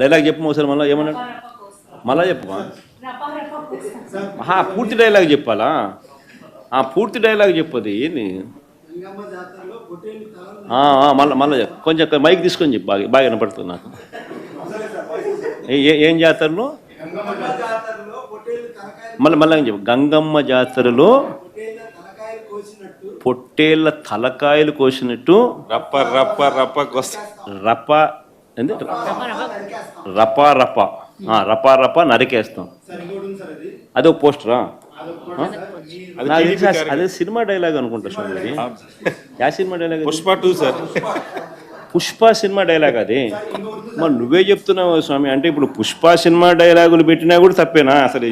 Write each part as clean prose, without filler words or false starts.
Dialogue చెప్పు ఒకసారి మళ్ళీ ఏమన్నాడు మళ్ళా చెప్పు పూర్తి డైలాగ్ చెప్పాలా పూర్తి డైలాగ్ చెప్పది ఏంది మళ్ళీ కొంచెం మైక్ తీసుకొని చెప్పు బాగా బాగా వినపడుతుంది నాకు ఏం జాతరలో మళ్ళీ చెప్పు గంగమ్మ జాతరలో పొట్టేళ్ళ తలకాయలు కోసినట్టు రప్ప రప్ప రప్ప రప్ప ఏంది రపా రప రపా రప నరికేస్తాం. అదే ఒక పోస్టరా? అదే సినిమా డైలాగ్ అనుకుంటా స్వామి. Yeah cinema dialogue? Pushpa 2 sir. Pushpa cinema dialogue అది. మరి నువ్వే చెప్తున్నావు స్వామి. అంటే ఇప్పుడు పుష్ప సినిమా డైలాగులు పెట్టినా కూడా తప్పేనా? అసలు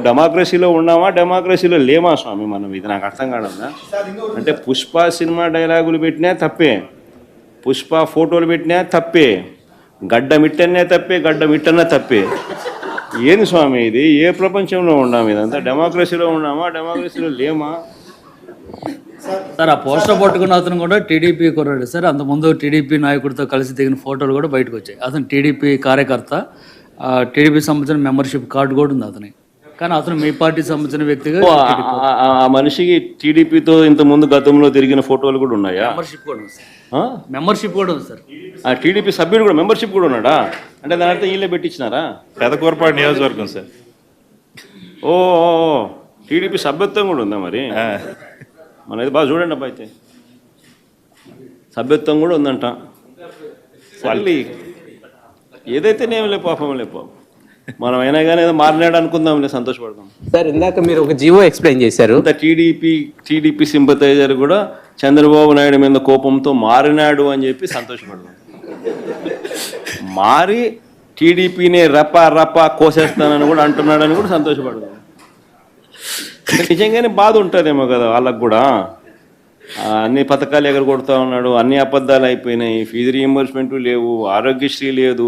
డెమోక్రసీలో ఉన్నామా డెమోక్రసీలో లేమా స్వామి మనం? ఇది నాకు అర్థం కాదన్నా. అంటే పుష్ప సినిమా డైలాగులు పెట్టినా తప్పే, పుష్ప ఫోటోలు పెట్టినా తప్పే, గడ్డ మిట్టనే తప్పే, గడ్డ మిట్టనే తప్పే. ఏంది స్వామి ఇది? ఏ ప్రపంచంలో ఉన్నాము? ఇదంతా డెమోక్రసీలో ఉన్నామా డెమోక్రసీలో లేమా? సార్ ఆ పోస్టర్ పట్టుకున్న అతను కూడా టీడీపీ కుర్రాడు సార్. అంతకుముందు టీడీపీ నాయకుడితో కలిసి దిగిన ఫోటోలు కూడా బయటకు వచ్చాయి. అతను టీడీపీ కార్యకర్త, టీడీపీ సంబంధించిన మెంబర్షిప్ కార్డు కూడా ఉంది అతని. కానీ అతను మీ పార్టీ సంబంధించిన వ్యక్తిగా ఆ మనిషికి టీడీపీతో ఇంత ముందు గతంలో తిరిగిన ఫోటోలు కూడా ఉన్నాయా? మెంబర్షిప్ కూడా ఉంది సార్. మెంబర్షిప్ కూడా ఉంది సార్. ఆ టీడీపీ సభ్యుడు కూడా మెంబర్షిప్ కూడా ఉన్నాడా? అంటే దాని అర్థం వీళ్ళే పెట్టించినారా? పెదకూరపాడు నియోజకవర్గం సార్. ఓ టీడీపీ సభ్యత్వం కూడా ఉందా మరి? మనది బాగా చూడండి అబ్బా. అయితే సభ్యత్వం కూడా ఉందంట. మళ్ళీ ఏదైతే నేమలే పాపం లేపో, మనం అయినా కానీ ఏదో మారినాడు అనుకుందాం, సంతోషపడదాం. సార్ ఇందాక మీరు ఒక జీవో ఎక్స్ప్లెయిన్ చేశారు. టీడీపీ సింపతైజర్ కూడా చంద్రబాబు నాయుడు మీద కోపంతో మారినాడు అని చెప్పి సంతోషపడదాం. మారి టీడీపీని రపా రపా కోసేస్తానని కూడా అంటున్నాడని కూడా సంతోషపడదాం. నిజంగానే బాధ ఉంటుందేమో కదా వాళ్ళకు కూడా. అన్ని పథకాలు ఎగరగొడతా ఉన్నాడు, అన్ని అబద్ధాలు అయిపోయినాయి, ఫీజు రీయింబర్స్మెంట్ లేవు, ఆరోగ్యశ్రీ లేదు,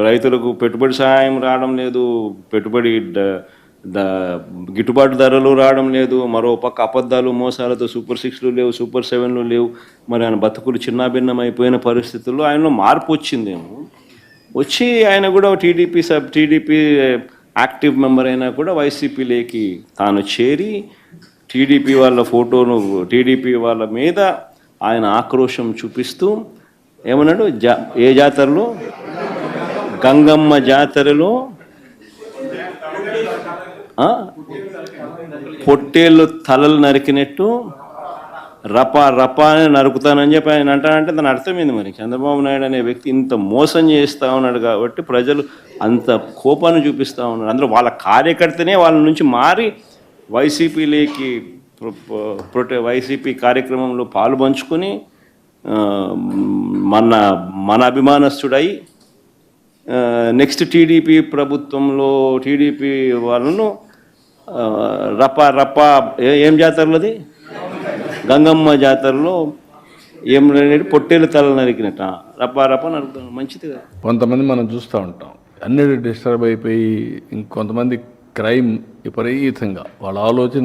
రైతులకు పెట్టుబడి సహాయం రావడం లేదు, పెట్టుబడి గిట్టుబాటు ధరలు రావడం లేదు, మరో పక్క అబద్ధాలు మోసాలతో సూపర్ 6లు లేవు, సూపర్ 7లు లేవు. మరి ఆయన బతుకులు చిన్నాభిన్నం అయిపోయిన పరిస్థితుల్లో ఆయనలో మార్పు వచ్చిందేమో. వచ్చి ఆయన కూడా టీడీపీ యాక్టివ్ మెంబర్ అయినా కూడా వైసీపీలోకి తాను చేరి టీడీపీ వాళ్ళ ఫోటోను, టీడీపీ వాళ్ళ మీద ఆయన ఆక్రోశం చూపిస్తూ ఏమన్నాడు? ఏ జాతరలో? గంగమ్మ జాతరలో పొట్టేళ్ళు తలలు నరికినట్టు రపా రపా అని నరుకుతానని చెప్పి ఆయన అంటానంటే దాని అర్థమైంది. మరి చంద్రబాబు నాయుడు అనే వ్యక్తి ఇంత మోసం చేస్తూ ఉన్నాడు కాబట్టి ప్రజలు అంత కోపాన్ని చూపిస్తూ ఉన్నారు. అందులో వాళ్ళ కార్యకర్తనే వాళ్ళ నుంచి మారి వైసీపీలోకి వైసీపీ కార్యక్రమంలో పాలు పంచుకొని మన అభిమానస్తుడై నెక్స్ట్ టీడీపీ ప్రభుత్వంలో టీడీపీ వాళ్ళను రపా రపా ఏం జాతరలోది? గంగమ్మ జాతరలో ఏం పొట్టేలు తల నరికినట్ట రపా రపా నరుకుతాను. మంచిది కదా. కొంతమంది మనం చూస్తూ ఉంటాం, అన్నిటి డిస్టర్బ్ అయిపోయి ఇంకొంతమంది క్రైమ్ విపరీతంగా వాళ్ళ ఆలోచన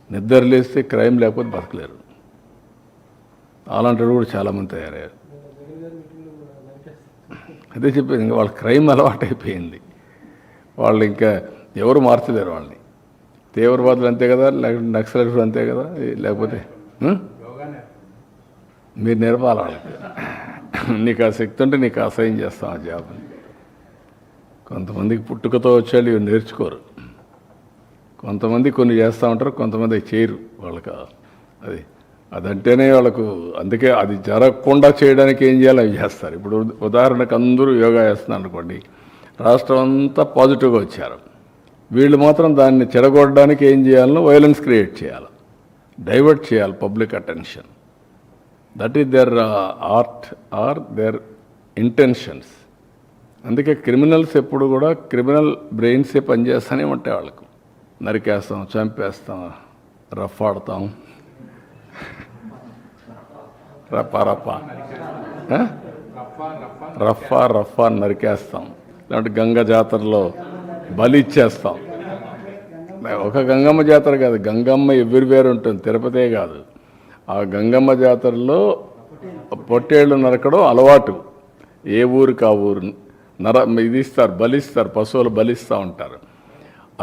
నిద్రలేస్తే క్రైమ్ లేకపోతే బతకలేరు. అలాంటి కూడా చాలామంది తయారయ్యారు. అదే చెప్పేది, ఇంకా వాళ్ళ క్రైమ్ అలవాటు అయిపోయింది. వాళ్ళు ఇంకా ఎవరు మార్చలేరు వాళ్ళని. తీవ్రవాదులు అంతే కదా, లేకపోతే నక్సలైట్లు అంతే కదా, లేకపోతే మీరు నేర్పాలి వాళ్ళకి. నీకు ఆ శక్తి ఉంటే నీకు అసహ్యం చేస్తాం ఆ జాబ్ అని. కొంతమందికి పుట్టుకతో వచ్చేళ్ళు ఇవి నేర్చుకోరు. కొంతమంది కొన్ని చేస్తూ ఉంటారు, కొంతమంది చేయరు. వాళ్ళకి అదంటేనే వాళ్ళకు, అందుకే అది జరగకుండా చేయడానికి ఏం చేయాలో అవి చేస్తారు. ఇప్పుడు ఉదాహరణకు అందరూ యోగా చేస్తున్నారు అనుకోండి, రాష్ట్రం అంతా పాజిటివ్గా వచ్చారు. వీళ్ళు మాత్రం దాన్ని చెడగొట్టడానికి ఏం చేయాలో వైలెన్స్ క్రియేట్ చేయాలి, డైవర్ట్ చేయాలి public attention. That is their art or their intentions. అందుకే క్రిమినల్స్ ఎప్పుడు కూడా క్రిమినల్ బ్రెయిన్సే పనిచేస్తూనే ఉంటాయి. వాళ్ళకు నరికేస్తాం, చంపేస్తాం, రఫ్ ఆడతాం, రఫా రఫా రఫా రఫా నరికేస్తాం. లేదంటే గంగ జాతరలో బలి ఇచ్చేస్తాం. ఒక గంగమ్మ జాతర కాదు, గంగమ్మ ఎవ్రీవేర్ ఉంటుంది, తిరుపతే కాదు. ఆ గంగమ్మ జాతరలో పొట్టేళ్ళు నరకడం అలవాటు. ఏ ఊరికి ఆ ఊరు ఇది ఇస్తారు, బలిస్తారు, పశువులు బలిస్తూ ఉంటారు.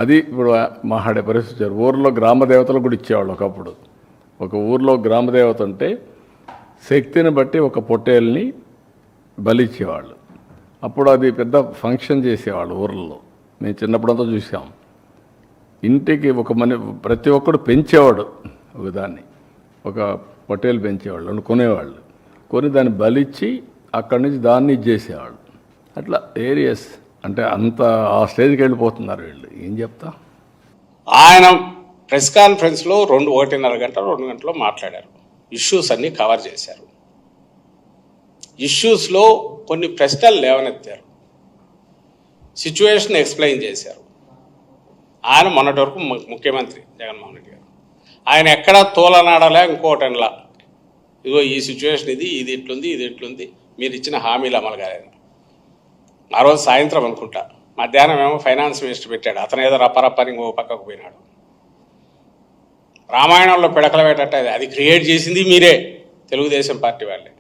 అది ఇప్పుడు మాట్లాడే పరిస్థితి. ఊర్లో గ్రామ దేవతలు కూడా ఇచ్చేవాళ్ళు ఒకప్పుడు. ఒక ఊర్లో గ్రామదేవత ఉంటే శక్తిని బట్టి ఒక పొట్టేల్ని బలిచ్చేవాళ్ళు. అప్పుడు అది పెద్ద ఫంక్షన్ చేసేవాళ్ళు ఊర్లలో. మేము చిన్నప్పుడంతా చూసాం. ఇంటికి ప్రతి ఒక్కడు పెంచేవాడు ఒకదాన్ని, ఒక పొట్టేలు పెంచేవాళ్ళు, కొనేవాళ్ళు. కొని దాన్ని బలిచ్చి అక్కడి నుంచి దాన్ని ఇచ్చేసేవాళ్ళు. అట్లా ఏరియస్ అంటే అంత ఆ స్టేజ్కి వెళ్ళిపోతున్నారు వీళ్ళు. ఏం చెప్తా. ఆయన ప్రెస్ కాన్ఫరెన్స్లో 1.5 గంట 2 గంటలు మాట్లాడారు. ఇష్యూస్ అన్నీ కవర్ చేశారు. ఇష్యూస్లో కొన్ని ప్రశ్నలు లేవనెత్తారు, సిచ్యువేషన్ ఎక్స్ప్లెయిన్ చేశారు. ఆయన మొన్నటి వరకు ముఖ్యమంత్రి జగన్మోహన్ రెడ్డి గారు, ఆయన ఎక్కడా తోలనాడలే ఇంకోటన్లా, ఇదిగో ఈ సిచ్యువేషన్ ఇది ఇట్లుంది, ఇది ఇట్లుంది, మీరు ఇచ్చిన హామీలు అమలు కాలేదు. ఆ రోజు సాయంత్రం అనుకుంటా, మధ్యాహ్నం ఏమో ఫైనాన్స్ మినిస్టర్ పెట్టాడు, అతను ఏదో రప్పరప్పని ఇంకో పక్కకు పోయినాడు. రామాయణంలో పిడకల వేటట్టు అది క్రియేట్ చేసింది మీరే, తెలుగుదేశం పార్టీ వాళ్ళే.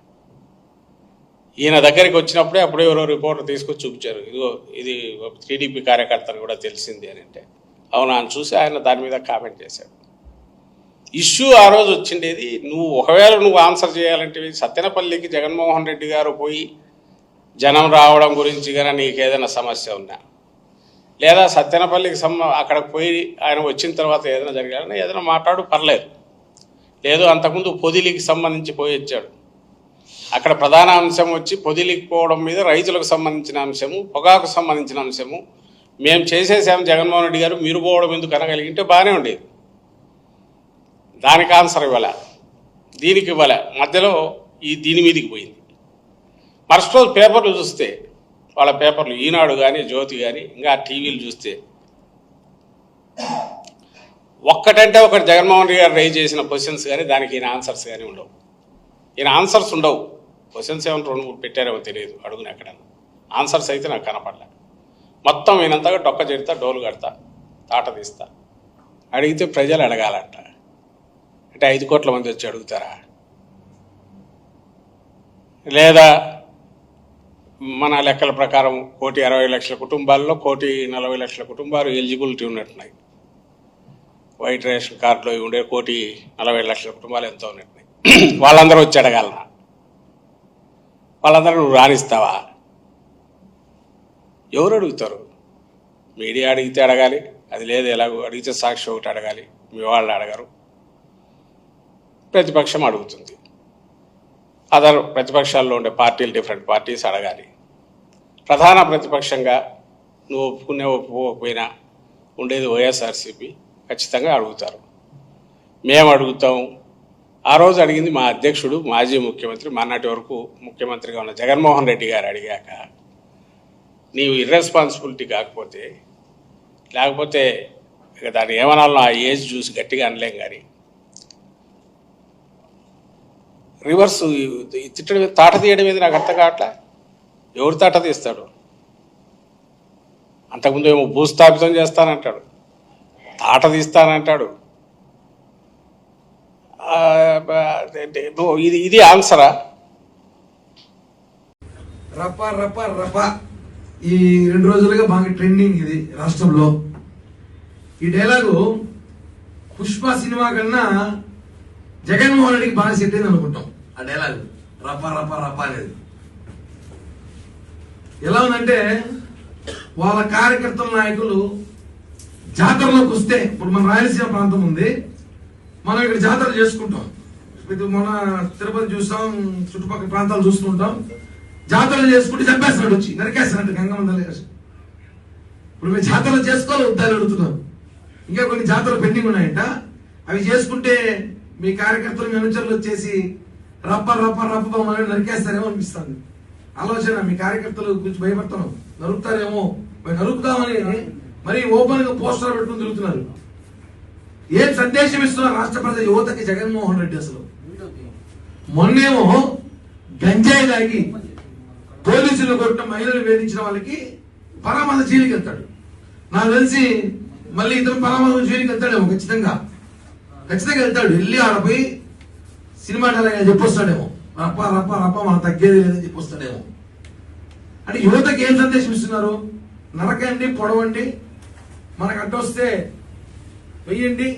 ఈయన దగ్గరికి వచ్చినప్పుడే అప్పుడు ఎవరో రిపోర్టర్ తీసుకొచ్చి చూపించారు, ఇదిగో ఇది టీడీపీ కార్యకర్తలు కూడా తెలిసింది అని. అంటే అవునా అని చూసి ఆయన దాని మీద కామెంట్ చేశాడు. ఇష్యూ ఆ రోజు వచ్చిండేది, ఒకవేళ నువ్వు ఆన్సర్ చేయాలంటే సత్తెనపల్లికి జగన్మోహన్ రెడ్డి గారు పోయి జనం రావడం గురించి కానీ నీకు ఏదైనా సమస్య ఉన్నా, లేదా సత్తెనపల్లికి అక్కడికి పోయి ఆయన వచ్చిన తర్వాత ఏదైనా జరగాలని ఏదైనా మాట్లాడు, పర్లేదు. లేదు అంతకుముందు పొదిలికి సంబంధించి పోయి వచ్చాడు, అక్కడ ప్రధాన అంశం వచ్చి పొదిలికి పోవడం మీద రైతులకు సంబంధించిన అంశము, పొగాకు సంబంధించిన అంశము, మేము చేసేసాము జగన్మోహన్ రెడ్డి గారు, మీరు పోవడం ఎందుకు అనగలిగింటే బాగానే ఉండేది. దానికి ఆన్సర్ ఇవ్వలే, దీనికి ఇవ్వలే, మధ్యలో దీని మీదకి పోయింది. మరుసటి రోజు పేపర్లు చూస్తే, వాళ్ళ పేపర్లు ఈనాడు కానీ జ్యోతి కానీ ఇంకా టీవీలు చూస్తే ఒక్కటంటే ఒకటి జగన్మోహన్ రెడ్డి గారు రైజ్ చేసిన క్వశ్చన్స్ కానీ దానికి ఈయన ఆన్సర్స్ కానీ ఉండవు. ఈయన ఆన్సర్స్ ఉండవు. క్వశ్చన్స్ ఏమైనా 2-3 పెట్టారేమో తెలియదు, అడుగుని ఎక్కడ. ఆన్సర్స్ అయితే నాకు కనపడలే. మొత్తం ఈయనంతగా డొక్క చేరుతా, డోలు కడతా, తాట తీస్తా. అడిగితే ప్రజలు అడగాలంట. అంటే 5 కోట్ల మంది వచ్చి అడుగుతారా? లేదా మన లెక్కల ప్రకారం 1,60,00,000 కుటుంబాల్లో 1,40,00,000 కుటుంబాలు ఎలిజిబిలిటీ ఉన్నట్టున్నాయి. వైట్ రేషన్ కార్డులో ఉండే 1,40,00,000 కుటుంబాలు ఎంతో ఉన్నట్టున్నాయి. వాళ్ళందరూ వచ్చి అడగాలనా? వాళ్ళందరూ నువ్వు రాణిస్తావా? ఎవరు అడుగుతారు? మీడియా అడిగితే అడగాలి, అది లేదు ఎలాగో అడిగితే సాక్షి ఒకటి అడగాలి, మీ వాళ్ళు అడగరు. ప్రతిపక్షం అడుగుతుంది, అదర్ ప్రతిపక్షాల్లో ఉండే పార్టీలు, డిఫరెంట్ పార్టీస్ అడగాలి. ప్రధాన ప్రతిపక్షంగా నువ్వు ఒప్పుకోకపోయినా ఉండేది వైఎస్ఆర్సీపీ, ఖచ్చితంగా అడుగుతారు. మేము అడుగుతాం. ఆ రోజు అడిగింది మా అధ్యక్షుడు, మాజీ ముఖ్యమంత్రి, మొన్నటి వరకు ముఖ్యమంత్రిగా ఉన్న జగన్మోహన్ రెడ్డి గారు అడిగాక, నీవు ఇర్రెస్పాన్సిబిలిటీ కాకపోతే, లేకపోతే ఇక దాన్ని ఏమనాలో ఆ ఏజ్ చూసి గట్టిగా అనలేం. కానీ రివర్స్ తిట్టడం, తాట తీయడం ఏది నాకు అర్థం కావట్లే. ఎవరు తాట తీస్తాడు? అంతకుముందు ఏమో భూస్థాపితం చేస్తానంటాడు, తాట తీస్తానంటాడు. ఇది ఆన్సరా? రప రప రప ఈ 2 రోజులుగా బాగా ట్రెండింగ్ ఇది రాష్ట్రంలో. ఈ డైలాగు పుష్ప సినిమా కన్నా జగన్మోహన్ రెడ్డికి బాగా సెట్ అయింది అనుకుంటాం. ఆ డైలాగ్ రప రప రప అనేది ఎలా ఉందంటే, వాళ్ళ కార్యకర్తల నాయకులు జాతరలోకి వస్తే, ఇప్పుడు మన రాయలసీమ ప్రాంతం ఉంది, మనం ఇక్కడ జాతరలు చేసుకుంటాం. మొన్న తిరుపతి చూస్తాం, చుట్టుపక్కల ప్రాంతాలు చూస్తుంటాం. జాతరలు చేసుకుంటే చంపేస్తున్నాడు, వచ్చి నరికేస్తున్నట్టు గంగమ్మ. ఇప్పుడు మేము జాతరలు చేసుకోవాలి వద్దాలు అడుగుతున్నాం. ఇంకా కొన్ని జాతరలు పెండింగ్ ఉన్నాయంట, అవి చేసుకుంటే మీ కార్యకర్తలు, మీ అనుచరులు వచ్చేసి రప్ప రప్ప రప్ప మనం నరికేస్తారేమో అనిపిస్తుంది. ఆలోచన, మీ కార్యకర్తలు గురించి భయపడతాం, నరుకుతారేమో, నరుకుతామని మరి ఓపెన్ గా పోస్టర్ పెట్టుకుని తిరుగుతున్నారు. ఏం సందేశం ఇస్తున్నారు రాష్ట్ర ప్రజల యువతకి జగన్మోహన్ రెడ్డి? అసలు మొన్నేమో గంజాయి తాగి పోలీసులు కొట్టిన మహిళలు వేధించిన వాళ్ళకి పరామర్శ జైలుకి వెళ్తాడు. నాకు తెలిసి మళ్ళీ ఇతను పరామర్శ జైలుకి వెళ్తాడేమో, ఖచ్చితంగా వెళ్తాడు. వెళ్ళి ఆడపోయి సినిమా చెప్పొస్తాడేమో, రప్ప రప్ప రప్ప మనం తగ్గేది లేదని చెప్పొస్తాడేమో. అంటే యువతకి ఏం సందేశం ఇస్తున్నారు? నరకండి, పొడవండి, మనకు అడ్డొస్తే వెయ్యండి,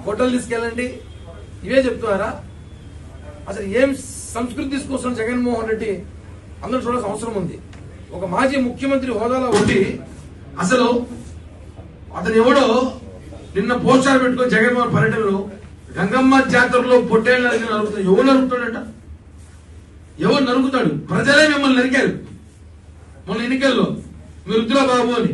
హోటల్ తీసుకెళ్ళండి, ఇవే చెప్తున్నారా? అసలు ఏం సంస్కృతి తీసుకొస్తున్న జగన్మోహన్ రెడ్డి అందరూ చూడాల్సిన అవసరం ఉంది. ఒక మాజీ ముఖ్యమంత్రి హోదాలో ఉండి అసలు అతను ఎవడో నిన్న పోస్టర్ పెట్టుకుని జగన్మోహన్ పర్యటనలో గంగమ్మ జాతరలో పొట్టేళ్ళు నరుగుతాడు. ఎవరు నరుగుతాడట? ఎవరు నరుగుతాడు? ప్రజలే మిమ్మల్ని నరికారు మొన్న ఎన్నికల్లో, మీరు రుద్రబాబు అని.